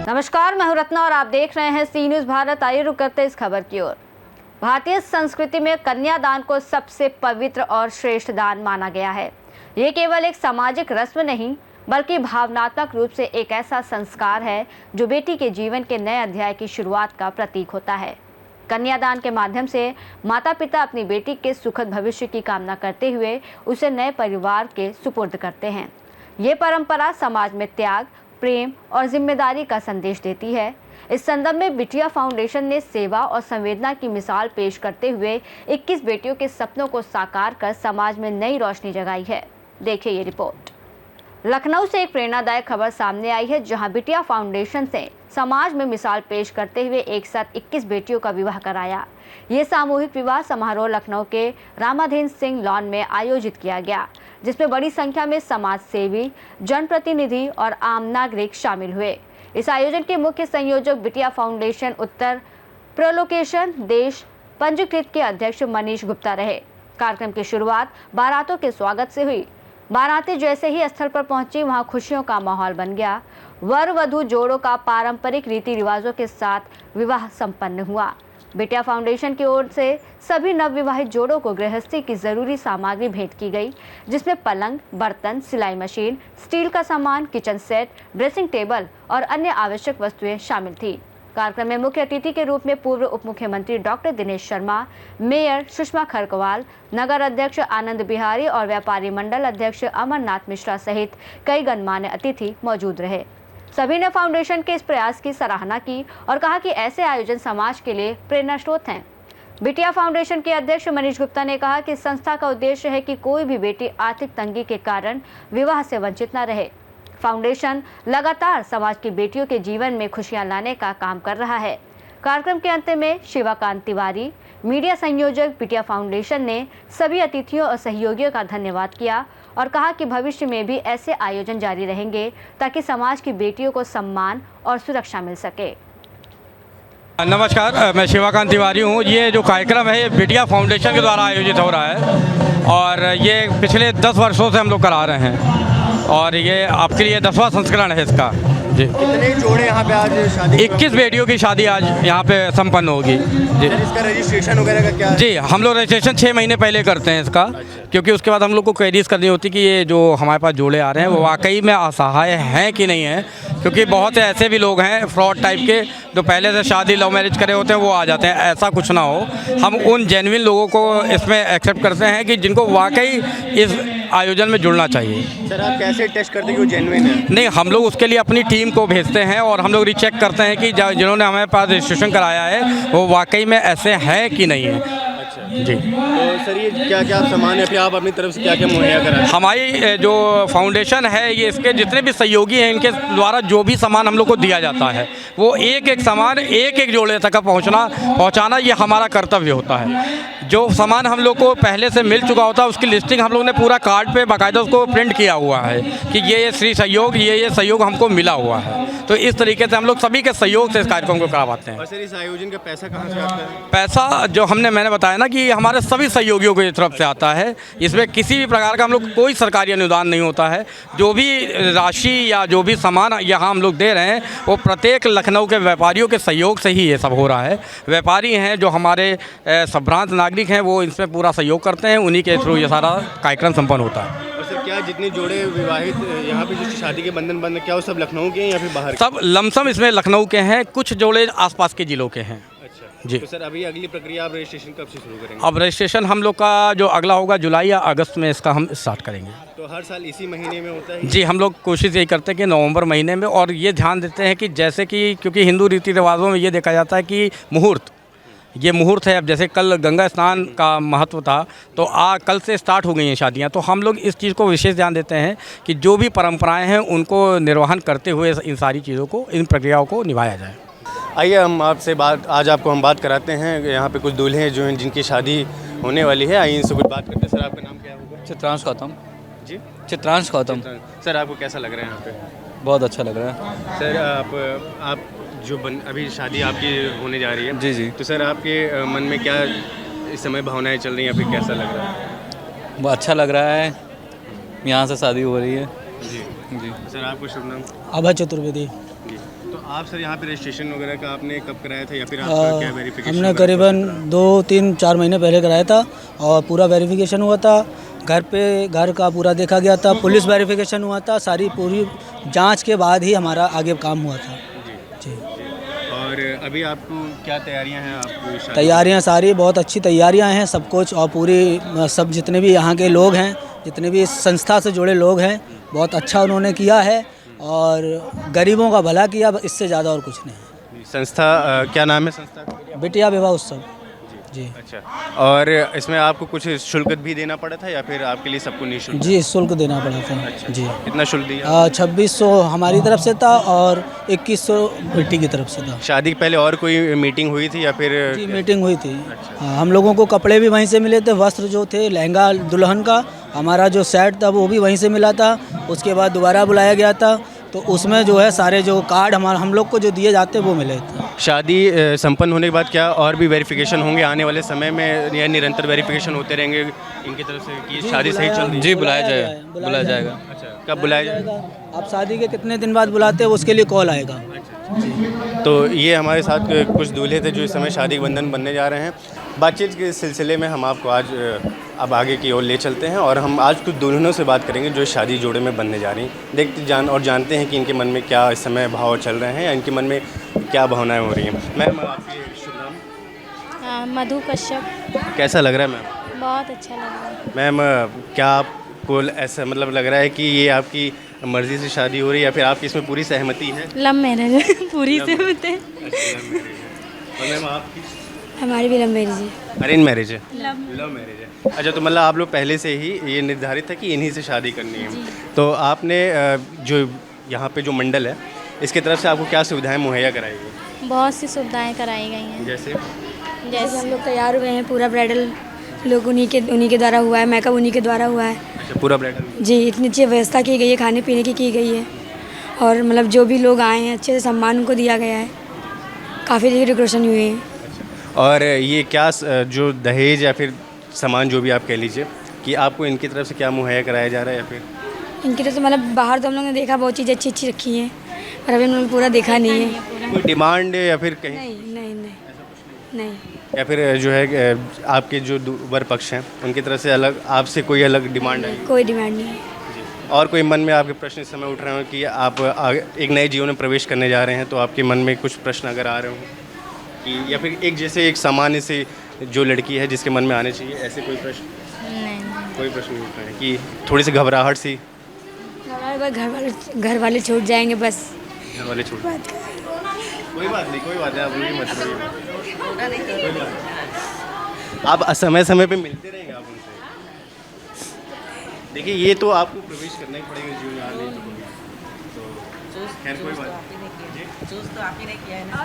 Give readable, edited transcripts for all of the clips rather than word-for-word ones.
नमस्कार, मैं हूं रत्ना और आप देख रहे हैं सी न्यूज़ भारत। आइए रुक करते इस खबर की ओर। भारतीय संस्कृति में कन्यादान को सबसे पवित्र और श्रेष्ठ दान माना गया है। ये केवल एक सामाजिक रस्म नहीं बल्कि भावनात्मक रूप से एक ऐसा संस्कार है जो बेटी के जीवन के नए अध्याय की शुरुआत का प्रतीक होता है। कन्यादान के माध्यम से माता पिता अपनी बेटी के सुखद भविष्य की कामना करते हुए उसे नए परिवार के सुपुर्द करते हैं। ये परंपरा समाज में त्याग, प्रेम और जिम्मेदारी का संदेश देती है। इस संदर्भ में बिटिया फाउंडेशन ने सेवा और संवेदना की मिसाल पेश करते हुए 21 बेटियों के सपनों को साकार कर समाज में नई रोशनी जगाई है। देखिए ये रिपोर्ट। लखनऊ से एक प्रेरणादायक खबर सामने आई है, जहां बिटिया फाउंडेशन से समाज में मिसाल पेश करते हुए एक साथ 21 बेटियों का विवाह कराया। ये सामूहिक विवाह समारोह लखनऊ के रामाधीन सिंह लॉन में आयोजित किया गया, जिसमें बड़ी संख्या में समाज सेवी, जनप्रतिनिधि और आम नागरिक शामिल हुए। इस आयोजन के मुख्य संयोजक बिटिया फाउंडेशन उत्तर प्रलोकेशन देश पंजीकृत के अध्यक्ष मनीष गुप्ता रहे। कार्यक्रम की शुरुआत बारातों के स्वागत से हुई। बारातें जैसे ही स्थल पर पहुंची, वहां खुशियों का माहौल बन गया। वर वधू जोड़ों का पारंपरिक रीति रिवाजों के साथ विवाह संपन्न हुआ। बिटिया फाउंडेशन की ओर से सभी नवविवाहित जोड़ों को गृहस्थी की जरूरी सामग्री भेंट की गई, जिसमें पलंग, बर्तन, सिलाई मशीन, स्टील का सामान, किचन सेट, ड्रेसिंग टेबल और अन्य आवश्यक वस्तुएं शामिल थी। कार्यक्रम में मुख्य अतिथि के रूप में पूर्व उप मुख्यमंत्री डॉक्टर दिनेश शर्मा, मेयर सुषमा खरकवाल, नगर अध्यक्ष आनंद बिहारी और व्यापारी मंडल अध्यक्ष अमरनाथ मिश्रा सहित कई गणमान्य अतिथि मौजूद रहे। सभी ने फाउंडेशन के इस प्रयास की सराहना की और कहा कि ऐसे आयोजन समाज के लिए प्रेरणा स्रोत हैं। बिटिया फाउंडेशन के अध्यक्ष मनीष गुप्ता ने कहा कि संस्था का उद्देश्य है कि कोई भी बेटी आर्थिक तंगी के कारण विवाह से वंचित न रहे। फाउंडेशन लगातार समाज की बेटियों के जीवन में खुशियां लाने का काम कर रहा है। कार्यक्रम के अंत में शिवाकांत तिवारी, मीडिया संयोजक बिटिया फाउंडेशन, ने सभी अतिथियों और सहयोगियों का धन्यवाद किया और कहा कि भविष्य में भी ऐसे आयोजन जारी रहेंगे ताकि समाज की बेटियों को सम्मान और सुरक्षा मिल सके। नमस्कार, मैं शिवाकांत तिवारी हूँ। ये जो कार्यक्रम है ये बिटिया फाउंडेशन के द्वारा आयोजित हो रहा है और ये पिछले 10 वर्षों से हम लोग करा रहे हैं और ये आपके लिए 10वां संस्करण है इसका। जी, कितने जोड़े यहाँ पे आज शादी? 21 बेटियों की शादी आज यहाँ पे संपन्न होगी। जी, इसका रजिस्ट्रेशन वगैरह का क्या है? जी, हम लोग रजिस्ट्रेशन 6 महीने पहले करते हैं इसका। क्योंकि उसके बाद हम लोग को क्वेरीज करनी होती कि ये जो हमारे पास जोड़े आ रहे हैं वो वाकई में असहाय हैं कि नहीं है। क्योंकि बहुत से ऐसे भी लोग हैं फ्रॉड टाइप के जो पहले से शादी लव मैरिज करे होते हैं, वो आ जाते हैं। ऐसा कुछ ना हो, हम उन जेन्युइन लोगों को इसमें एक्सेप्ट करते हैं कि जिनको वाकई इस आयोजन में जुड़ना चाहिए। सर, आप कैसे टेस्ट करते हैं कि वो जेन्युइन है? नहीं, हम लोग उसके लिए अपनी टीम को भेजते हैं और हम लोग रीचेक करते हैं कि जिन्होंने हमारे पास रजिस्ट्रेशन कराया है वो वाकई में ऐसे हैं कि नहीं है। जी, तो सर ये क्या क्या सामान है, फिर आप अपनी तरफ से क्या क्या मुहैया कराएं? हमारी जो फाउंडेशन है ये इसके जितने भी सहयोगी हैं इनके द्वारा जो भी सामान हम लोग को दिया जाता है वो एक एक सामान एक एक जोड़े तक पहुंचाना ये हमारा कर्तव्य होता है। जो सामान हम लोग को पहले से मिल चुका होता है उसकी लिस्टिंग हम लोग ने पूरा कार्ड पे बाकायदा उसको प्रिंट किया हुआ है कि ये श्री सहयोग ये सहयोग हमको मिला हुआ है। तो इस तरीके से हम लोग सभी के सहयोग से इस कार्यक्रम को करवाते हैं। और सर इस आयोजन का पैसा कहाँ से आता है? पैसा जो मैंने बताया ना कि हमारे सभी सहयोगियों की तरफ से आता है। इसमें किसी भी प्रकार का हम लोग कोई सरकारी अनुदान नहीं होता है। जो भी राशि या जो भी सामान यहाँ हम लोग दे रहे हैं वो प्रत्येक लखनऊ के व्यापारियों के सहयोग से ही ये सब हो रहा है। व्यापारी हैं जो हमारे संभ्रांत नागरिक हैं वो इसमें पूरा सहयोग करते हैं, उन्हीं के थ्रू ये सारा कार्यक्रम संपन्न होता है। और सर क्या जितने जोड़े विवाहित यहाँ पे जो शादी के बंधन बंध क्या वो सब लखनऊ के हैं या फिर बाहर? सब लमसम इसमें लखनऊ के हैं, कुछ जोड़े आसपास के जिलों के हैं। अच्छा जी। तो सर अभी अगली प्रक्रिया आप रजिस्ट्रेशन कब से शुरू करेंगे? अब रजिस्ट्रेशन हम लोग का जो अगला होगा जुलाई या अगस्त में इसका हम स्टार्ट करेंगे। तो हर साल इसी महीने में होता है? जी, हम लोग कोशिश यही करते हैं कि नवंबर महीने में, और ये ध्यान देते हैं कि जैसे कि क्योंकि हिंदू रीति रिवाजों में ये देखा जाता है कि मुहूर्त ये मुहूर्त है। अब जैसे कल गंगा स्नान का महत्व था तो कल से स्टार्ट हो गई हैं शादियां, तो हम लोग इस चीज़ को विशेष ध्यान देते हैं कि जो भी परंपराएं हैं उनको निर्वहन करते हुए इन सारी चीज़ों को, इन प्रक्रियाओं को निभाया जाए। आइए हम आपसे आज आपको हम बात कराते हैं। यहाँ पे कुछ दूल्हे जो हैं जिनकी शादी होने वाली है, आइए इनसे कुछ बात करते हैं। सर आपका नाम क्या होगा? चित्रांश गौतम। जी, चित्रांश गौतम। सर आपको कैसा लग रहा है यहाँ पे? बहुत अच्छा लग रहा है। सर आप जो अभी शादी आपकी होने जा रही है, जी जी, तो सर आपके मन में क्या इस समय भावनाएं चल रही हैं या फिर कैसा लग रहा है? बहुत अच्छा लग रहा है, यहाँ से शादी हो रही है। जी जी सर, आपको शुभ नाम? अभय चतुर्वेदी। जी, तो आप सर यहाँ पे रजिस्ट्रेशन वगैरह का आपने कब कराया था या फिर आपका क्या वेरिफिकेशन? हमने करीबन 2-3-4 महीने पहले कराया था और पूरा वेरिफिकेशन हुआ था। घर का पूरा देखा गया था, पुलिस वेरिफिकेशन हुआ था, सारी पूरी जांच के बाद ही हमारा आगे काम हुआ था। जी। और अभी आपको क्या तैयारियां हैं? आपको शादी? तैयारियां सारी बहुत अच्छी तैयारियां हैं, सब कुछ, और पूरी सब जितने भी यहाँ के लोग हैं, जितने भी इस संस्था से जुड़े लोग हैं, बहुत अच्छा उन्होंने किया है और गरीबों का भला किया, इससे ज़्यादा और कुछ नहीं। संस्था क्या नाम है संस्था का? बिटिया विवाह उत्सव। जी अच्छा, और इसमें आपको कुछ शुल्क भी देना पड़ा था या फिर आपके लिए सबको निःशुल्क? जी, शुल्क देना पड़ा था। जी, कितना शुल्क दिया? 2600 हमारी तरफ से था और 2100 बिट्टी की तरफ से था। शादी के पहले और कोई मीटिंग हुई थी या फिर? जी, मीटिंग हुई थी। हाँ, हम लोगों को कपड़े भी वहीं से मिले थे, वस्त्र जो थे, लहंगा दुल्हन का, हमारा जो सेट था वो भी वहीं से मिला था। उसके बाद दोबारा बुलाया गया था, तो उसमें जो है सारे जो कार्ड हम लोग को जो दिए जाते वो मिले थे। शादी संपन्न होने के बाद क्या और भी वेरिफिकेशन होंगे आने वाले समय में, या निरंतर वेरिफिकेशन होते रहेंगे इनकी तरफ से कि शादी सही चल रही है? जी, बुलाया जाएगा। अच्छा, कब बुलाया जाएगा? आप शादी के कितने दिन बाद बुलाते हैं उसके लिए कॉल आएगा। तो ये हमारे साथ कुछ दूल्हे थे जो इस समय शादी बंधन बनने जा रहे हैं। बातचीत के सिलसिले में हम आपको आज अब आगे की ओर ले चलते हैं और हम आज कुछ दुल्हनों से बात करेंगे जो शादी जोड़े में बनने जा रही हैं। जानते हैं कि इनके मन में क्या इस समय भाव चल रहे हैं या इनके मन में क्या भावनाएं हो रही हैं। मैम, आपकी शुभ नाम? मधु कश्यप। कैसा लग रहा है मैम? बहुत अच्छा लग रहा है। मैम, क्या आपको ऐसा मतलब लग रहा है कि ये आपकी मर्ज़ी से शादी हो रही है या फिर आपकी इसमें पूरी सहमति है? लव मैरिज है, पूरी सहमति है। और मैम, आपकी? हमारी भी लव मैरिज है। अरेंज मैरिज है? लव मैरिज है। अच्छा, तो मतलब आप लोग पहले से ही ये निर्धारित था कि इन्हीं से शादी करनी है। तो आपने जो यहाँ पे जो मंडल है इसकी तरफ से आपको क्या सुविधाएं मुहैया कराई गई? बहुत सी सुविधाएं कराई गई हैं। जैसे हम लोग तैयार हुए हैं, पूरा ब्राइडल लोग उन्हीं के द्वारा हुआ है, मेकअप उन्हीं के द्वारा हुआ है। अच्छा, पूरा ब्राइडल? जी, इतनी अच्छी व्यवस्था की गई है, खाने पीने की गई है और मतलब जो भी लोग आए हैं अच्छे से सम्मान उनको दिया गया है। काफ़ी अच्छी डेकोरेशन हुई है। और ये क्या जो दहेज या फिर सामान जो भी आप कह लीजिए कि आपको इनकी तरफ से क्या मुहैया कराया जा रहा है या फिर? इनकी तरफ से मतलब बाहर तो हम लोगों ने देखा बहुत चीज़ें अच्छी रखी हैं, पर अभी हम लोग पूरा देखा नहीं है। कोई डिमांड या फिर कहीं? नहीं। या फिर जो है आपके जो वर पक्ष हैं उनकी तरफ से अलग आपसे कोई अलग डिमांड है? कोई डिमांड नहीं है। और कोई मन में आपके प्रश्न इस समय उठ रहे हो कि आप एक नए जीवन में प्रवेश करने जा रहे हैं, तो आपके मन में कुछ प्रश्न अगर आ रहे हो कि या फिर एक सामान्य से जो लड़की है जिसके मन में आने चाहिए, ऐसे कोई प्रश्न? नहीं। कोई प्रश्न नहीं उठ रहे हैं कि थोड़ी सी घबराहट सी? घर वाले छूट जाएंगे बस। घर वाले छूट? कोई बात नहीं, आप उनकी मत करिए। आप समय समय पे मिलते रहेंगे आप उनसे। देखिए, ये तो आपको प्रवेश करना ही पड़ेगा जीवन में, नहीं तो खैर कोई बात नहीं। चूज तो आप ही ने किया है ना।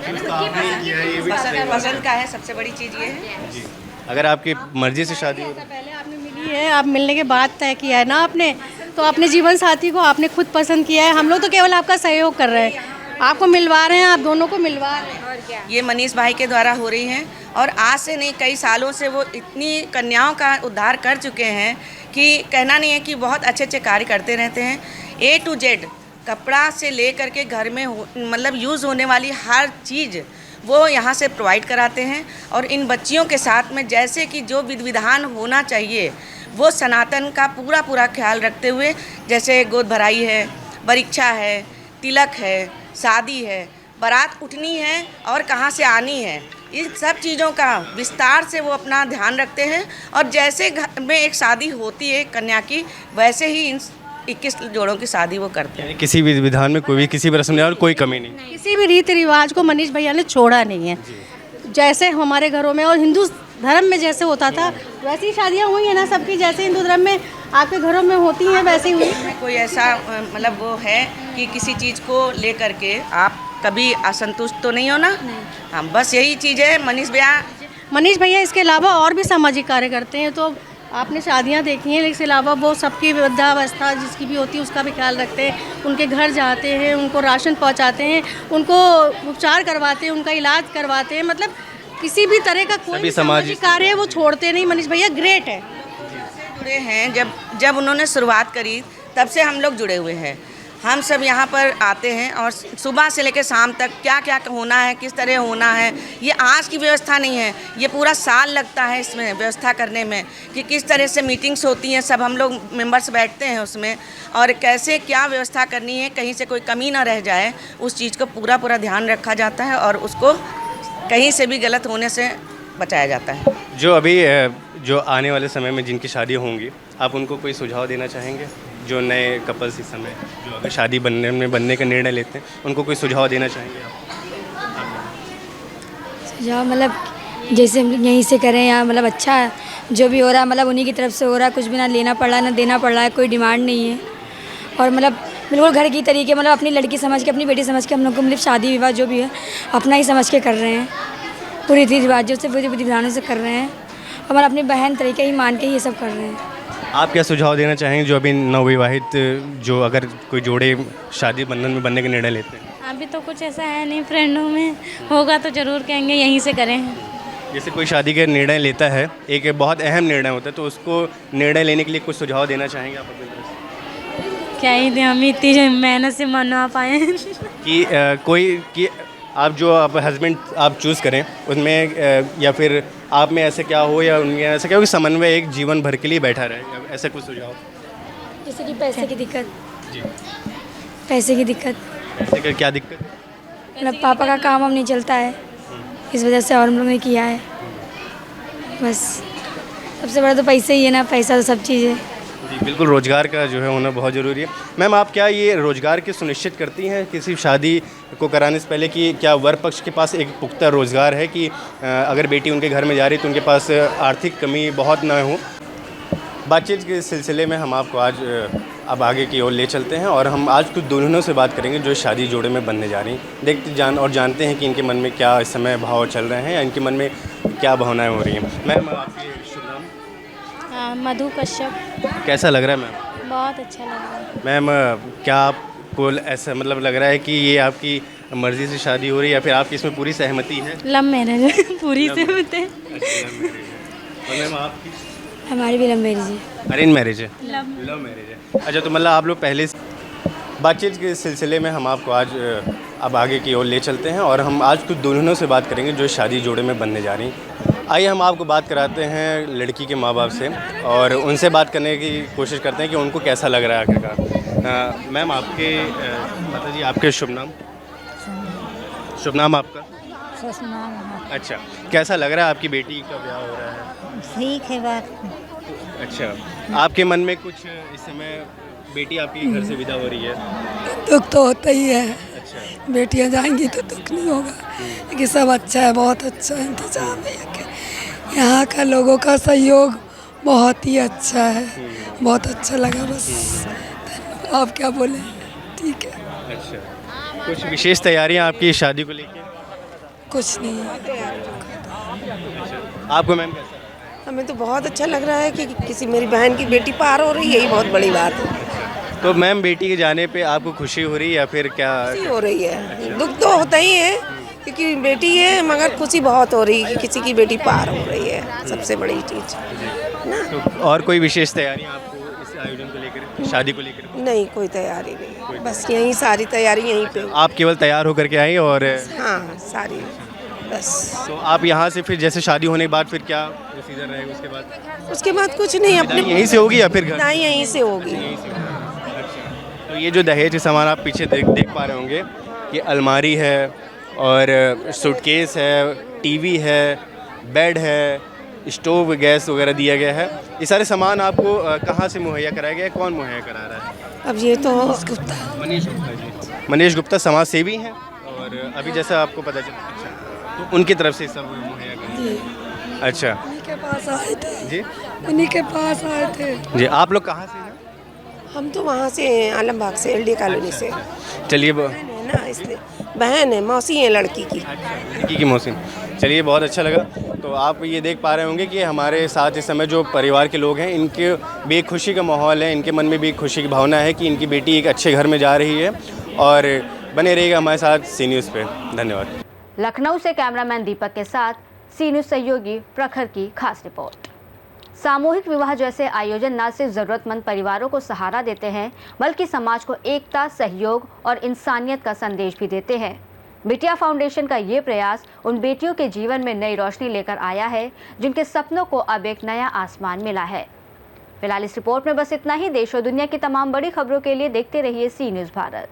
चूज तो आपने ही किया है, ये भी सही बात है। पसंद का है, सबसे बड़ी चीज़ ये है। जी, अगर आपकी मर्जी से शादी हो पहले आपने मिली है, आप मिलने के बाद तय किया है ना आपने, तो अपने जीवन साथी को आपने खुद पसंद किया है। हम लोग तो केवल आपका सहयोग कर रहे हैं, आपको मिलवा रहे हैं, आप दोनों को मिलवा रहे हैं। और क्या, ये मनीष भाई के द्वारा हो रही हैं और आज से नहीं कई सालों से वो इतनी कन्याओं का उद्धार कर चुके हैं कि कहना नहीं है कि बहुत अच्छे कार्य करते रहते हैं। A to Z कपड़ा से ले करके घर में मतलब यूज़ होने वाली हर चीज़ वो यहाँ से प्रोवाइड कराते हैं और इन बच्चियों के साथ में जैसे कि जो विधि विधान होना चाहिए वो सनातन का पूरा ख्याल रखते हुए, जैसे गोद भराई है, परीक्षा है, तिलक है, शादी है, बारात उठनी है और कहाँ से आनी है, इन सब चीज़ों का विस्तार से वो अपना ध्यान रखते हैं। और जैसे घर में एक शादी होती है कन्या की, वैसे ही इन 21 जोड़ों की शादी वो करते हैं। किसी भी विधान में कोई भी किसी भी रस्म नहीं और कोई कमी नहीं, किसी भी रीति रिवाज को मनीष भैया ने छोड़ा नहीं है। जैसे हमारे घरों में और हिंदू धर्म में जैसे होता था वैसी शादियाँ हुई है ना सबकी, जैसे हिंदू धर्म में आपके घरों में होती हैं वैसे ही हुई। कोई ऐसा मतलब वो है कि किसी चीज़ को लेकर के आप कभी असंतुष्ट तो नहीं हो ना? हाँ, बस यही चीज़ है। मनीष भैया इसके अलावा और भी सामाजिक कार्य करते हैं, तो आपने शादियां देखी हैं, लेकिन इसके अलावा वो सबकी वृद्धावस्था जिसकी भी होती है उसका भी ख्याल रखते हैं। उनके घर जाते हैं, उनको राशन पहुंचाते हैं, उनको उपचार करवाते हैं, उनका इलाज करवाते हैं। मतलब किसी भी तरह का कोई भी सामाजिक कार्य है वो छोड़ते नहीं। मनीष भैया ग्रेट है। जुड़े हैं, जब उन्होंने शुरुआत करी तब से हम लोग जुड़े हुए हैं। हम सब यहाँ पर आते हैं और सुबह से लेकर शाम तक क्या क्या होना है, किस तरह होना है, ये आज की व्यवस्था नहीं है, ये पूरा साल लगता है इसमें व्यवस्था करने में कि किस तरह से मीटिंग्स होती हैं, सब हम लोग मेंबर्स बैठते हैं उसमें और कैसे क्या व्यवस्था करनी है, कहीं से कोई कमी ना रह जाए, उस चीज़ को पूरा ध्यान रखा जाता है और उसको कहीं से भी गलत होने से बचाया जाता है। जो आने वाले समय में जिनकी शादी होंगी, आप उनको कोई सुझाव देना चाहेंगे? जो नए कपल्स इस समय जो अगर शादी बनने का निर्णय लेते हैं, उनको कोई सुझाव देना चाहेंगे आप? सुझाव मतलब जैसे हम लोग यहीं से करें या मतलब अच्छा है, जो भी हो रहा है मतलब उन्हीं की तरफ से हो रहा है, कुछ भी ना लेना पड़ रहा है ना देना पड़ रहा है, कोई डिमांड नहीं है और मतलब बिल्कुल घर की तरीके मतलब अपनी लड़की समझ के, अपनी बेटी समझ के हम लोग को मतलब शादी विवाह जो भी है अपना ही समझ के कर रहे हैं, पूरी रीति रिवाजों से, पूरी विधि विधानों से कर रहे हैं, हमारा अपनी बहन तरीके ही मान के ये सब कर रहे हैं। आप क्या सुझाव देना चाहेंगे जो अभी नवविवाहित, जो अगर कोई जोड़े शादी बंधन में बनने का निर्णय लेते हैं? अभी तो कुछ ऐसा है नहीं, फ्रेंडों में होगा तो ज़रूर कहेंगे यहीं से करें। जैसे कोई शादी का निर्णय लेता है, एक बहुत अहम निर्णय होता है, तो उसको निर्णय लेने के लिए कुछ सुझाव देना चाहेंगे आप अपनी तरफ से? क्या ही दें, हम इतनी मेहनत से मना पाए कि आप जो आप हस्बैंड आप चूज़ करें उसमें या फिर आप में ऐसे क्या हो या उनमें ऐसा क्या हो कि समन्वय एक जीवन भर के लिए बैठा रहे, ऐसा कुछ सुझाव? जैसे कि पैसे की दिक्कत। जी, पैसे की दिक्कत। पैसे का क्या दिक्कत? मतलब पापा का काम हम नहीं चलता है, इस वजह से और हम लोगों ने किया है। बस सबसे बड़ा तो पैसे ही है ना, पैसा तो सब चीज़ है। जी बिल्कुल, रोज़गार का जो है होना बहुत ज़रूरी है। मैम, आप क्या ये रोज़गार की सुनिश्चित करती हैं किसी शादी को कराने से पहले कि क्या वर पक्ष के पास एक पुख्ता रोज़गार है कि अगर बेटी उनके घर में जा रही तो उनके पास आर्थिक कमी बहुत ना हो? बातचीत के सिलसिले में हम आपको आज अब आगे की ओर ले चलते हैं और हम आज कुछ दुल्हनों से बात करेंगे जो शादी जोड़े में बनने जा रही हैं। जानते हैं कि इनके मन में क्या इस समय भाव चल रहे हैं या इनके मन में क्या भावनाएँ हो रही हैं। मैम, आपकी शुभ नाम? मधु कश्यप। कैसा लग रहा है मैम? बहुत अच्छा लग रहा है। मैम, क्या आपको ऐसा मतलब लग रहा है कि ये आपकी मर्ज़ी से शादी हो रही है या फिर आपकी इसमें पूरी सहमति है? लव मैरिज है, पूरी सहमति है। और मैम, आपकी? हमारी भी लव मैरिज है। अरेंज मैरिज है? लव मैरिज है। अच्छा, तो मतलब आप लोग पहले बातचीत के सिलसिले में हम आपको आज अब आगे की ओर ले चलते हैं और हम आज कुछ दुल्हनों से बात करेंगे जो शादी जोड़े में बनने जा रही हैं। आइए हम आपको बात कराते हैं लड़की के माँ बाप से और उनसे बात करने की कोशिश करते हैं कि उनको कैसा लग रहा है आखिरकार। मैम, आपके माता जी, आपके शुभ नाम? शुभ नाम आपका? अच्छा, कैसा लग रहा है आपकी बेटी का ब्याह हो रहा है? ठीक है बात। अच्छा, आपके मन में कुछ इस समय बेटी आपकी घर से विदा हो रही है? दुख तो होता ही है। अच्छा, बेटियां जाएंगी तो दुख नहीं होगा, लेकिन सब अच्छा है, बहुत अच्छा इंतजाम है। यहाँ का लोगों का सहयोग बहुत ही अच्छा है, बहुत अच्छा लगा। बस आप क्या बोलें, ठीक है। अच्छा, कुछ विशेष तैयारियां आपकी शादी को लेकर? कुछ नहीं है। आपको मैम कैसा? हमें तो बहुत अच्छा लग रहा है कि किसी मेरी बहन की बेटी पार हो रही है, यही बहुत बड़ी बात है। तो मैम, बेटी के जाने पे आपको खुशी हो रही है या फिर क्या? खुशी हो रही है। दुख तो होता ही है क्योंकि बेटी है, मगर खुशी बहुत हो रही है कि किसी की बेटी पार हो रही है, सबसे बड़ी चीज़ ना। तो और कोई विशेष तैयारियां आपको इस आयोजन को लेकर, शादी को लेकर? नहीं, कोई तैयारी नहीं, बस यहीं सारी तैयारी यहीं पे। आप केवल तैयार होकर के आई? और हाँ, सारी बस। तो आप यहाँ से फिर जैसे शादी होने के बाद फिर क्या प्रोसीजर रहेगा उसके बाद? उसके बाद कुछ नहीं, अपने यहीं से होगी या फिर घर? नहीं, यहीं से होगी। अच्छा, तो ये जो दहेज के सामान आप पीछे देख पा रहे होंगे, ये अलमारी है और सूटकेस है, टीवी है, बेड है, स्टोव, गैस वगैरह दिया गया है। ये सारे सामान आपको कहाँ से मुहैया कराया गया है? कौन मुहैया करा रहा है? अब ये तो मनीष गुप्ता जी। मनीष गुप्ता समाज सेवी हैं और अभी जैसा आपको पता चला, अच्छा, तो उनकी तरफ से सब मुहैया करा। अच्छा, उन्हीं के पास आए थे जी, उन्हीं के पास आए थे जी। आप लोग कहाँ से हैं? हम तो वहाँ से आलमबाग से, एलडी कॉलोनी से। चलिए, है ना, इसलिए बहन है, मौसी है लड़की की। लड़की की मौसी। चलिए, बहुत अच्छा लगा। तो आप ये देख पा रहे होंगे कि हमारे साथ इस समय जो परिवार के लोग हैं, इनके भी एक खुशी का माहौल है, इनके मन में भी एक खुशी की भावना है कि इनकी बेटी एक अच्छे घर में जा रही है। और बने रहिएगा हमारे साथ सी न्यूज़ पे। धन्यवाद। लखनऊ से कैमरामैन दीपक के साथ सी न्यूज़ सहयोगी प्रखर की खास रिपोर्ट। सामूहिक विवाह जैसे आयोजन न सिर्फ ज़रूरतमंद परिवारों को सहारा देते हैं, बल्कि समाज को एकता, सहयोग और इंसानियत का संदेश भी देते हैं। बिटिया फाउंडेशन का ये प्रयास उन बेटियों के जीवन में नई रोशनी लेकर आया है, जिनके सपनों को अब एक नया आसमान मिला है। फिलहाल इस रिपोर्ट में बस इतना ही। देश और दुनिया की तमाम बड़ी खबरों के लिए देखते रहिए सी न्यूज़ भारत।